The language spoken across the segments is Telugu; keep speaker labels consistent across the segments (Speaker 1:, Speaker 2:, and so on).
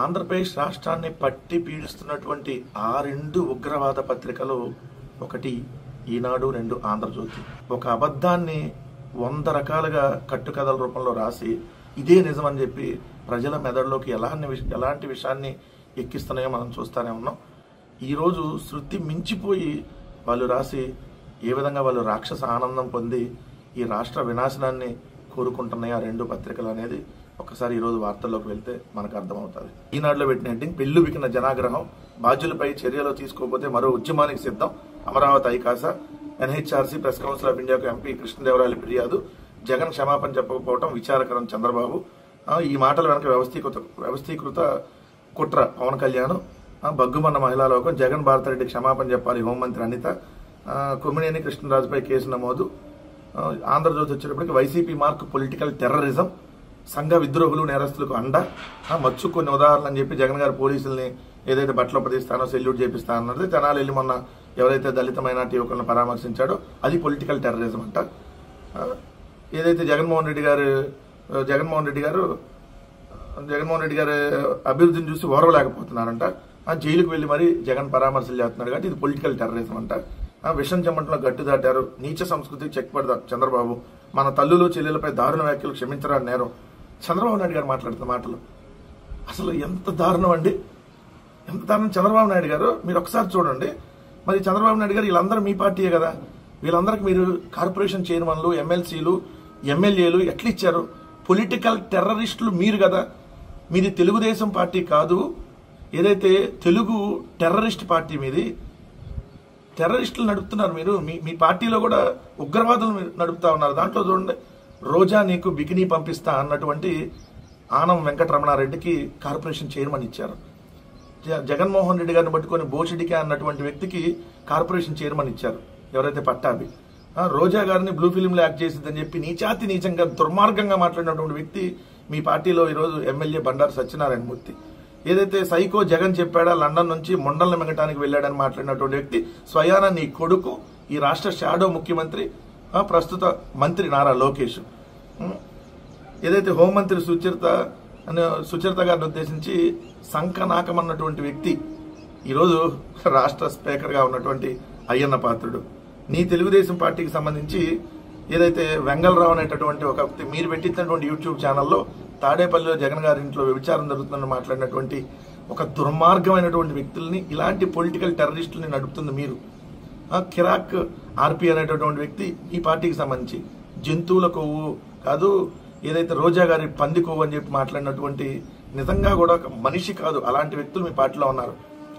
Speaker 1: ఆంధ్రప్రదేశ్ రాష్ట్రాన్ని పట్టి పీడిస్తున్నటువంటి ఆ రెండు ఉగ్రవాద పత్రికలు, ఒకటి ఈనాడు, రెండు ఆంధ్రజ్యోతి. ఒక అబద్ధాన్ని 100 రకాలుగా కట్టుకథల రూపంలో రాసి ఇదే నిజం అని చెప్పి ప్రజల మెదడులోకి ఎలాంటి విషయాన్ని ఎక్కిస్తున్నాయో మనం చూస్తూనే ఉన్నాం. ఈరోజు శృతి మించిపోయి వాళ్ళు రాసి ఏ విధంగా వాళ్ళు రాక్షస ఆనందం పొంది ఈ రాష్ట్ర వినాశనాన్ని కోరుకుంటున్నాయి ఆ రెండు పత్రికలు అనేది ఒకసారి ఈరోజు వార్తల్లోకి వెళ్తే మనకు అర్థమవుతుంది. ఈనాడులో పెట్టిన హెడ్డింగ్, పెళ్లి వికిన జనాగ్రహం, బాధ్యులపై చర్యలు తీసుకోకపోతే మరో ఉద్యమానికి సిద్ధం, అమరావతి ఐకాస, ఎన్హెచ్ఆర్సీ ప్రెస్ కౌన్సిల్ ఆఫ్ ఇండియాకు ఎంపీ కృష్ణదేవరాయలు ఫిర్యాదు, జగన్ క్షమాపణ చెప్పకపోవడం విచారకరం చంద్రబాబు. ఈ మాటల వెనక వ్యవస్థీకృత కుట్ర పవన్ కళ్యాణ్, బగ్గుమన్న మహిళా లోకం, జగన్ భారతరెడ్డి క్షమాపణ చెప్పాలి హోంమంత్రి అనిత, కొమ్మినేని కృష్ణరాజుపై కేసు నమోదు. ఆంధ్రజ్యోతి వచ్చేటప్పటికి వైసీపీ మార్క్ పొలిటికల్ టెర్రరిజం, సంఘ విద్రోహులు నేరస్తులకు అండ, మచ్చు కొన్ని ఉదాహరణలు అని చెప్పి జగన్ గారు పోలీసుల్ని ఏదైతే బట్టలు ఉపదిస్తానో సెల్యూట్ చేపిస్తా అన్నది, తెనాలి వెళ్ళి మొన్న ఎవరైతే దళిత మైనార్టీ యువకులను పరామర్శించాడో అది పొలిటికల్ టెర్రరిజం అంట. ఏదైతే జగన్మోహన్ రెడ్డి గారు అభివృద్ధిని చూసి ఓరవలేకపోతున్నారంట, జైలుకు వెళ్లి మరి జగన్ పరామర్శలు చేస్తున్నాడు కాబట్టి ఇది పొలిటికల్ టెర్రరిజం అంట. విషం చెమ్మటంలో గట్టు దాటారు, నీచ సంస్కృతికి చెక్ పడతారు చంద్రబాబు, మన తల్లులు చెల్లెలపై దారుణ వ్యాఖ్యలు క్షమించరాని నేరం. చంద్రబాబు నాయుడు గారు మాట్లాడుతున్న మాటలు అసలు ఎంత దారుణం అండి, ఎంత దారుణం. చంద్రబాబు నాయుడు గారు మీరు ఒకసారి చూడండి, మరి చంద్రబాబు నాయుడు గారు వీళ్ళందరూ మీ పార్టీయే కదా, వీళ్ళందరికీ మీరు కార్పొరేషన్ చైర్మన్లు, ఎమ్మెల్సీలు, ఎమ్మెల్యేలు ఎట్లా ఇచ్చారు? పొలిటికల్ టెర్రరిస్టులు మీరు కదా, మీది తెలుగుదేశం పార్టీ కాదు, ఏదైతే తెలుగు టెర్రరిస్ట్ పార్టీ మీది. టెర్రరిస్టులు నడుపుతున్నారు మీరు, మీ పార్టీలో కూడా ఉగ్రవాదులు నడుపుతా ఉన్నారు. దాంట్లో చూడండి, రోజా నీకు బికినీ పంపిస్తా అన్నటువంటి ఆనం వెంకటరమణారెడ్డికి కార్పొరేషన్ చైర్మన్ ఇచ్చారు. జగన్మోహన్ రెడ్డి గారిని పట్టుకొని బోషిడికే అన్నటువంటి వ్యక్తికి కార్పొరేషన్ చైర్మన్ ఇచ్చారు, ఎవరైతే పట్టాభి. రోజా గారిని బ్లూ ఫిలింలో యాక్ట్ చేసిందని చెప్పి నీచంగా దుర్మార్గంగా మాట్లాడినటువంటి వ్యక్తి మీ పార్టీలో ఈరోజు ఎమ్మెల్యే బండారు సత్యనారాయణ మూర్తి. ఏదైతే సైకో జగన్ చెప్పాడా లండన్ నుంచి మొండలను మింగటానికి వెళ్ళాడని మాట్లాడినటువంటి వ్యక్తి స్వయాన నీ కొడుకు, ఈ రాష్ట్ర షాడో ముఖ్యమంత్రి, ప్రస్తుత మంత్రి నారా లోకేష్. ఏదైతే హోంమంత్రి సుచరిత గారిని ఉద్దేశించి సంకనాకమన్నటువంటి వ్యక్తి ఈరోజు రాష్ట్ర స్పీకర్గా ఉన్నటువంటి అయ్యన్న పాత్రుడు. నీ తెలుగుదేశం పార్టీకి సంబంధించి ఏదైతే వెంగళరావు అనేటటువంటి ఒక వ్యక్తి మీరు పెట్టినటువంటి యూట్యూబ్ ఛానల్లో తాడేపల్లిలో జగన్ గారి ఇంట్లో వ్యభిచారం జరుగుతుందని మాట్లాడినటువంటి ఒక దుర్మార్గమైనటువంటి వ్యక్తుల్ని, ఇలాంటి పొలిటికల్ టెర్రరిస్టులని నడుపుతుంది మీరు. కిరాక్ ఆర్పి అనేటటువంటి వ్యక్తి ఈ పార్టీకి సంబంధించి జంతువుల కొవ్వు కాదు, ఏదైతే రోజా గారి పంది కొవ్వు అని చెప్పి మాట్లాడినటువంటి నిజంగా కూడా ఒక మనిషి కాదు, అలాంటి వ్యక్తులు మీ పార్టీలో ఉన్నారు.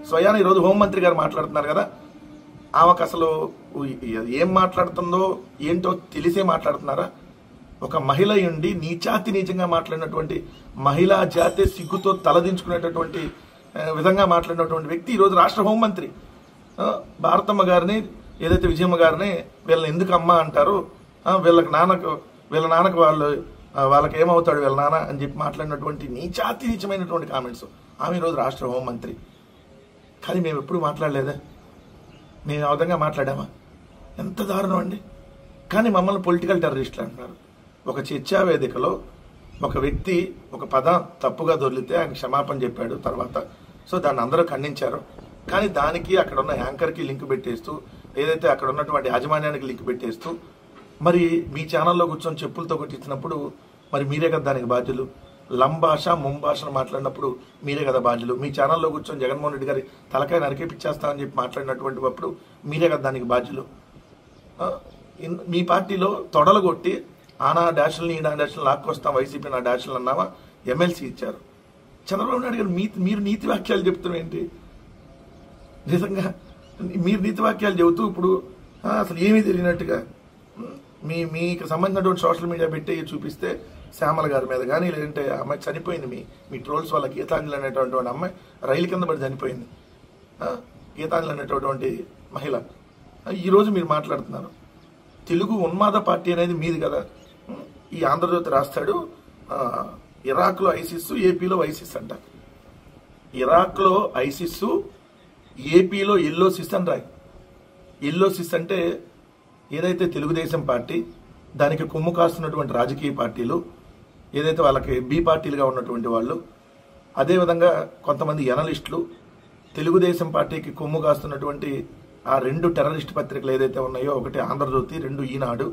Speaker 1: స్వయాన ఈరోజు హోంమంత్రి గారు మాట్లాడుతున్నారు కదా, ఆమెకు అసలు ఏం మాట్లాడుతుందో ఏంటో తెలిసే మాట్లాడుతున్నారా? ఒక మహిళ ఉండి నీచంగా మాట్లాడినటువంటి మహిళా జాతి సిగ్గుతో తలదించుకునేటటువంటి విధంగా మాట్లాడినటువంటి వ్యక్తి ఈరోజు రాష్ట్ర హోంమంత్రి. భారతమ్మ గారిని, ఏదైతే విజయమ్మ గారిని వీళ్ళని ఎందుకు అమ్మ అంటారు, వీళ్ళ నాన్నకు వాళ్ళకి ఏమవుతాడు వీళ్ళ నాన్న అని చెప్పి మాట్లాడినటువంటి నీచమైనటువంటి కామెంట్స్. ఆమె ఈరోజు రాష్ట్ర హోంమంత్రి. కానీ మేము ఎప్పుడు మాట్లాడలేదా? మేము ఆ విధంగా మాట్లాడామా? ఎంత దారుణం అండి. కానీ మమ్మల్ని పొలిటికల్ టెర్రరిస్టులు అంటున్నారు. ఒక చర్చా వేదికలో ఒక వ్యక్తి ఒక పదం తప్పుగా దొర్లితే ఆయన క్షమాపణ చెప్పాడు తర్వాత, సో దాన్ని అందరూ ఖండించారు. కానీ దానికి అక్కడ ఉన్న యాంకర్కి లింక్ పెట్టేస్తూ, ఏదైతే అక్కడ ఉన్నటువంటి యాజమాన్యానికి లింక్ పెట్టేస్తూ, మరి మీ ఛానల్లో కూర్చొని చెప్పులతో కొట్టించినప్పుడు మరి మీరే కదా దానికి బాధ్యులు. లంభాష ముంభాషను మాట్లాడినప్పుడు మీరే కదా బాధ్యులు. మీ ఛానల్లో కూర్చొని జగన్మోహన్ రెడ్డి గారి తలకాయ నరికేపిచ్చేస్తామని చెప్పి మాట్లాడినటువంటి అప్పుడు మీరే కదా దానికి బాధ్యులు. మీ పార్టీలో తొడలు కొట్టి ఆనా డాష్లని ఈనా డాష్లను లాక్కొస్తాం, వైసీపీ నా డాష్లు అన్నావా, ఎమ్మెల్సీ ఇచ్చారు. చంద్రబాబు నాయుడు గారు మీరు నీతి వాక్యాలు చెప్తున్నాం ఏంటి? నిజంగా మీరు నీతి వాక్యాలు చెబుతూ ఇప్పుడు అసలు ఏమీ తెలియనట్టుగా మీకు సంబంధించినటువంటి సోషల్ మీడియా పెట్టి చూపిస్తే శ్యామల గారి మీద కానీ, లేదంటే అమ్మాయి చనిపోయింది మీ ట్రోల్స్ వల్ల, గీతాంజలి అనేటటువంటి అమ్మాయి రైలు కింద పడి చనిపోయింది. గీతాంజలి అనేటటువంటి మహిళ. ఈరోజు మీరు మాట్లాడుతున్నారు తెలుగు ఉన్మాద పార్టీ అనేది మీది కదా. ఈ ఆంధ్రజ్యోతి రాస్తాడు, ఇరాక్లో ఐసిస్, ఏపీలో ఐసిస్ అంట. ఇరాక్లో ఐసిస్, ఏపీలో ఎల్లోసిస్ అని రాయి. ఎల్లోసిస్ అంటే ఏదైతే తెలుగుదేశం పార్టీ, దానికి కొమ్ము కాస్తున్నటువంటి రాజకీయ పార్టీలు, ఏదైతే వాళ్ళకి బి పార్టీలుగా ఉన్నటువంటి వాళ్ళు, అదేవిధంగా కొంతమంది ఎనలిస్టులు తెలుగుదేశం పార్టీకి కొమ్ము కాస్తున్నటువంటి ఆ 2 టెర్రరిస్ట్ పత్రికలు ఏదైతే ఉన్నాయో, ఒకటి ఆంధ్రజ్యోతి, 2 ఈనాడు,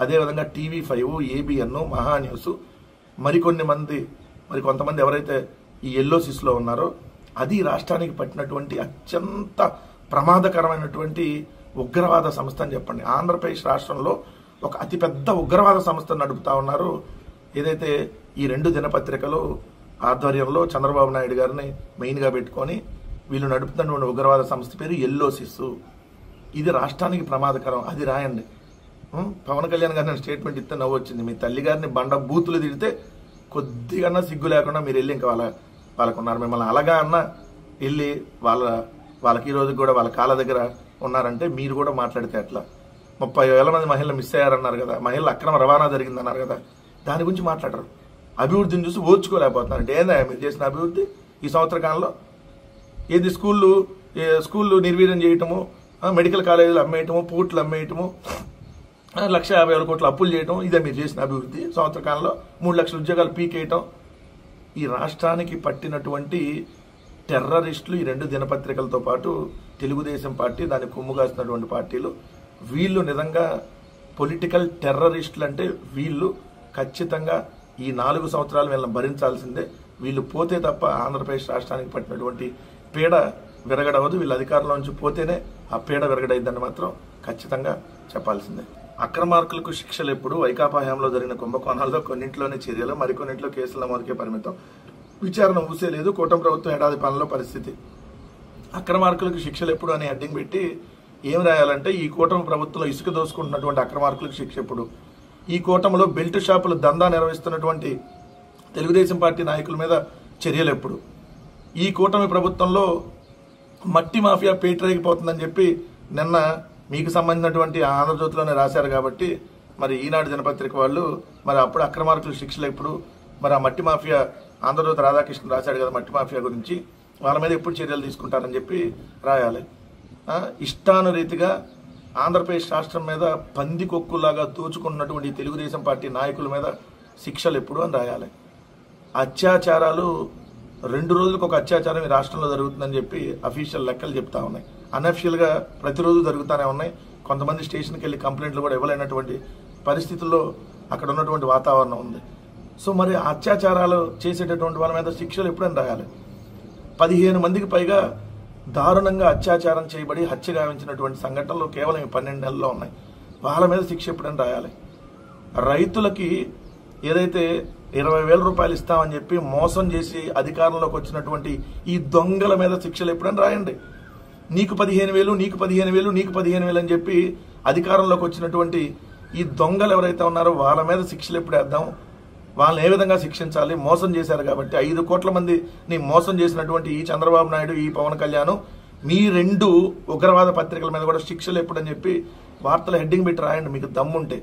Speaker 1: అదేవిధంగా TV5, ABN, మహాన్యూస్, కొంతమంది ఎవరైతే ఈ ఎల్ఓసిస్లో ఉన్నారో, అది రాష్ట్రానికి పట్టినటువంటి అత్యంత ప్రమాదకరమైనటువంటి ఉగ్రవాద సంస్థ అని చెప్పండి. ఆంధ్రప్రదేశ్ రాష్ట్రంలో ఒక అతిపెద్ద ఉగ్రవాద సంస్థ నడుపుతా ఉన్నారు. ఏదైతే ఈ 2 దినపత్రికలు ఆధ్వర్యంలో చంద్రబాబు నాయుడు గారిని మెయిన్గా పెట్టుకొని వీళ్ళు నడుపుతున్నటువంటి ఉగ్రవాద సంస్థ పేరు ఎల్ఓసిస్. ఇది రాష్ట్రానికి ప్రమాదకరం. అది రాయండి. పవన్ కళ్యాణ్ గారు నేను స్టేట్మెంట్ ఇస్తే నవ్వు వచ్చింది. మీ తల్లి గారిని బండ బూతులు తిడితే కొద్దిగా సిగ్గు లేకుండా మీరు వెళ్ళి ఇంకా వాళ్ళకున్నారు. మిమ్మల్ని అలాగా అన్న వెళ్ళి వాళ్ళకి ఈ రోజు కూడా వాళ్ళ కాళ్ళ దగ్గర ఉన్నారంటే మీరు కూడా మాట్లాడితే ఎట్లా? 30,000 మంది మహిళలు మిస్ అయ్యారన్నారు కదా, మహిళల అక్రమ రవాణా జరిగిందన్నారు కదా, దాని గురించి మాట్లాడరు. అభివృద్ధిని చూసి ఓర్చుకోలేకపోతున్నారు. అంటే ఏందా మీరు చేసిన అభివృద్ధి ఈ సంవత్సర కాలంలో? ఏది స్కూళ్ళు నిర్వీర్యం చేయటము, మెడికల్ కాలేజీలు అమ్మేయటము, పోర్టులు అమ్మేయటము, 1,50,000 కోట్ల అప్పులు చేయటం, ఇదే మీరు చేసిన అభివృద్ధి సంవత్సర కాలంలో? 3 లక్షల ఉద్యోగాలు పీకేయటం. ఈ రాష్ట్రానికి పట్టినటువంటి టెర్రరిస్టులు ఈ 2 దినపత్రికలతో పాటు తెలుగుదేశం పార్టీ, దాన్ని కొమ్ముగాస్తున్నటువంటి పార్టీలు, వీళ్ళు నిజంగా పొలిటికల్ టెర్రరిస్టులు. అంటే వీళ్ళు ఖచ్చితంగా ఈ 4 సంవత్సరాలు వీళ్ళని భరించాల్సిందే. వీళ్ళు పోతే తప్ప ఆంధ్రప్రదేశ్ రాష్ట్రానికి పట్టినటువంటి పీడ విరగడవదు. వీళ్ళు అధికారంలో నుంచి పోతేనే ఆ పీడ విరగడైద్దని మాత్రం ఖచ్చితంగా చెప్పాల్సిందే. అక్రమార్కులకు శిక్షలు ఎప్పుడు? వైకాపా హయాంలో జరిగిన కుంభకోణాల్లో కొన్నింటిలోనే చర్యలు, మరికొన్నింటిలో కేసుల నమోదుకే పరిమితం. విచారణ ఊసేలేదు. కూటమి ప్రభుత్వం ఏడాది పాలనలో పరిస్థితి. అక్రమార్కులకు శిక్షలు ఎప్పుడు అని హెడ్డింగ్ పెట్టి ఏం రాయాలంటే, ఈ కూటమి ప్రభుత్వంలో ఇసుక దోసుకుంటున్నటువంటి అక్రమార్కులకు శిక్ష ఎప్పుడు? ఈ కూటమిలో బెల్ట్ షాపులు దందా నిర్వహిస్తున్నటువంటి తెలుగుదేశం పార్టీ నాయకుల మీద చర్యలు ఎప్పుడు? ఈ కూటమి ప్రభుత్వంలో మట్టి మాఫియా పేటరేగిపోతుందని చెప్పి నిన్న మీకు సంబంధించినటువంటి ఆంధ్రజ్యోతిలోనే రాశారు కాబట్టి మరి ఈనాడు దినపత్రిక వాళ్ళు మరి అప్పుడు అక్రమార్కుల శిక్షలు ఎప్పుడు? మరి ఆ మట్టి మాఫియా ఆంధ్రజ్యోతి రాధాకృష్ణ రాశాడు కదా మట్టి మాఫియా గురించి, వాళ్ళ మీద ఎప్పుడు చర్యలు తీసుకుంటారని చెప్పి రాయాలి. ఇష్టానురీతిగా ఆంధ్రప్రదేశ్ రాష్ట్రం మీద పందికొక్కులాగా దోచుకున్నటువంటి తెలుగుదేశం పార్టీ నాయకుల మీద శిక్షలు ఎప్పుడు అని రాయాలి. అత్యాచారాలు 2 రోజులకు ఒక అత్యాచారం ఈ రాష్ట్రంలో జరుగుతుందని చెప్పి అఫీషియల్ లెక్కలు చెప్తా ఉన్నాయి. అన్అఫిషియల్గా ప్రతిరోజు జరుగుతూనే ఉన్నాయి. కొంతమంది స్టేషన్కి వెళ్ళి కంప్లైంట్లు కూడా ఇవ్వలేనటువంటి పరిస్థితుల్లో అక్కడ ఉన్నటువంటి వాతావరణం ఉంది. సో మరి అత్యాచారాలు చేసేటటువంటి వాళ్ళ మీద శిక్షలు ఎప్పుడని రాయాలి? 15 మందికి పైగా దారుణంగా అత్యాచారం చేయబడి హత్య గావించినటువంటి సంఘటనలు కేవలం 12 నెలల్లో ఉన్నాయి. వాళ్ళ మీద శిక్ష ఎప్పుడని రాయాలి? రైతులకి ఏదైతే 20,000 రూపాయలు ఇస్తామని చెప్పి మోసం చేసి అధికారంలోకి వచ్చినటువంటి ఈ దొంగల మీద శిక్షలు ఎప్పుడని రాయండి. నీకు 15,000, నీకు 15,000, నీకు 15,000 అని చెప్పి అధికారంలోకి వచ్చినటువంటి ఈ దొంగలు ఎవరైతే ఉన్నారో వాళ్ళ మీద శిక్షలు ఎప్పుడు వేద్దాం? వాళ్ళని ఏ విధంగా శిక్షించాలి? మోసం చేశారు కాబట్టి 5 కోట్ల మందిని మోసం చేసినటువంటి ఈ చంద్రబాబు నాయుడు, ఈ పవన్ కళ్యాణ్, మీ 2 ఉగ్రవాద పత్రికల మీద కూడా శిక్షలు ఎప్పుడని చెప్పి వార్తల హెడ్డింగ్ పెట్టి రాయండి మీకు దమ్ముంటే.